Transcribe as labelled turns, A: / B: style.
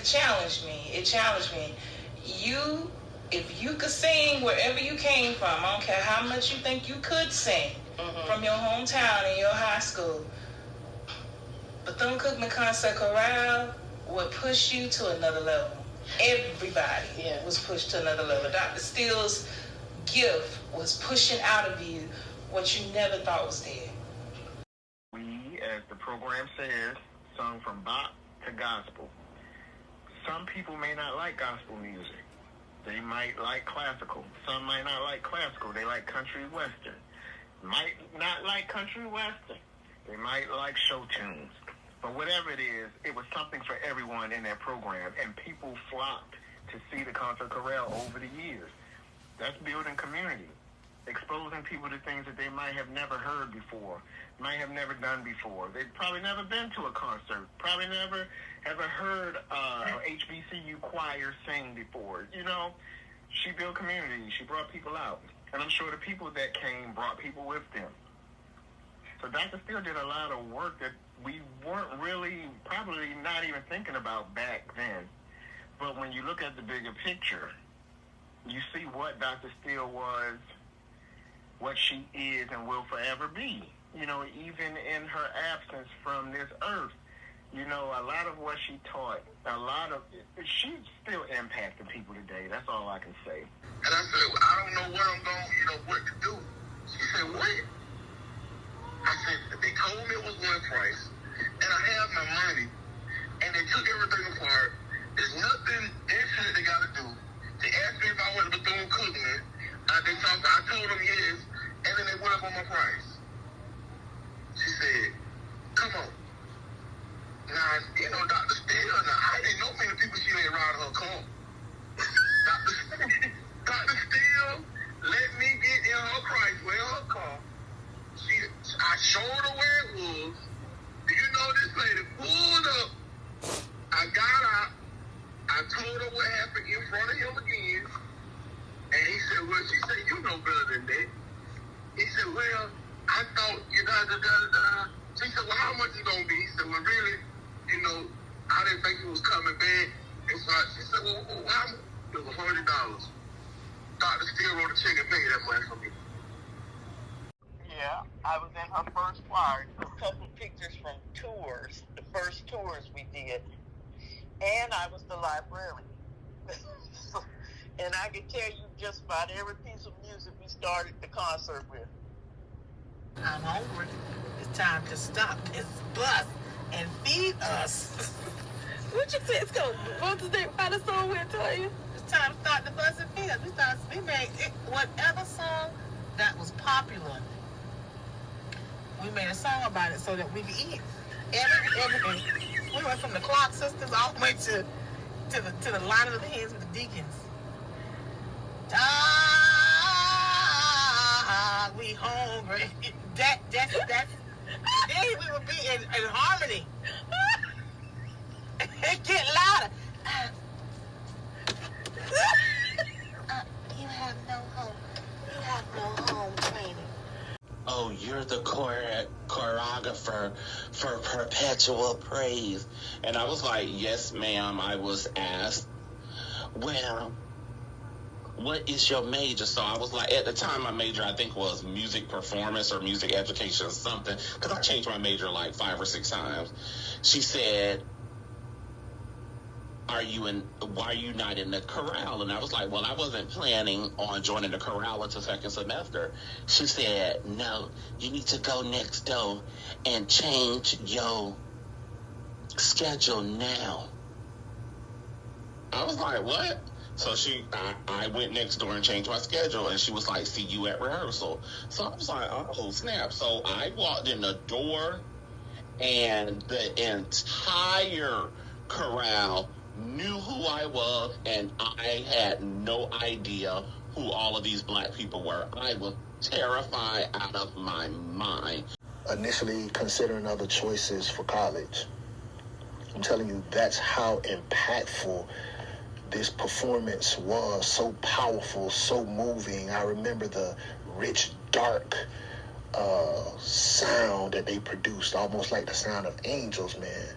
A: challenged me. If you could sing wherever you came from, I don't care how much you think you could sing from your hometown and your high school, Bethune-Cookman Concert Choral would push you to another level. Everybody was pushed to another level. Dr. Steele's gift was pushing out of you what you never thought was there.
B: We, as the program says, sung from bop to gospel. Some people may not like gospel music. They might like classical. Some might not like classical. They like country western. Might not like country western. They might like show tunes. But whatever it is, it was something for everyone in that program, and people flocked to see the concert chorale over the years. That's building community, exposing people to things that they might have never heard before, might have never done before. They've probably never been to a concert, probably never ever heard HBCU choir sing before. You know, she built community. She brought people out. And I'm sure the people that came brought people with them. So Dr. Steele did a lot of work that we weren't really, probably not even thinking about back then. But when you look at the bigger picture, you see what Dr. Steele was, what she is and will forever be. You know, even in her absence from this earth, you know, a lot of what she taught, she's still impacting people today. That's all I can say.
C: And I said, I don't know what I'm going, what to do. She said, what? I said, they told me it was one price, and I have my money, and they took everything apart. There's nothing extra they got to do. They asked me if I went to Bethune-Cookman. I told them yes, and then they went up on my price. She said, come on. Now, Dr. Steele, I didn't know many people she let ride her car. Dr. Steele let me get in her price with her car. I showed her where it was. Do you know this lady pulled up? I got out. I told her what happened in front of him again. And he said, well, she said, you know better than that. He said, well, I thought you da-da-da-da. She said, well, how much is going to be? He said, well, really, I didn't think it was coming back. And so she said, well, how much? It was $100. Dr. Steele wrote a check and paid that money for me.
D: Yeah, I was in her first choir. A couple pictures from tours, the first tours we did. And I was the librarian. And I can tell you just about every piece of music we started the concert with.
E: I'm hungry. It's time to stop this bus and feed us.
F: What you say? It's going to go to the final song we'll tell you.
E: It's time to start the bus and feed us. We made it, whatever song that was popular. We made a song about it so that we could eat. Everything. We went from the Clark sisters all the way to the line of the hands with the deacons. We hungry. That's then we would be in harmony. It get louder. You have no home. You have no home training.
G: Oh, you're the choreographer for Perpetual Praise. And I was like, yes, ma'am. I was asked, well, what is your major? So I was like, at the time, my major, I think, was music performance or music education or something, because I changed my major like 5 or 6 times. She said, why are you not in the chorale? And I was like, well, I wasn't planning on joining the chorale until second semester. She said, no, you need to go next door and change your schedule now. I was like, what? So I went next door and changed my schedule, and she was like, see you at rehearsal. So I was like, oh, snap. So I walked in the door, and the entire chorale knew who I was, and I had no idea who all of these black people were. I was terrified out of my mind.
H: Initially considering other choices for college. I'm telling you, that's how impactful this performance was. So powerful, so moving. I remember the rich, dark sound that they produced, almost like the sound of angels, man.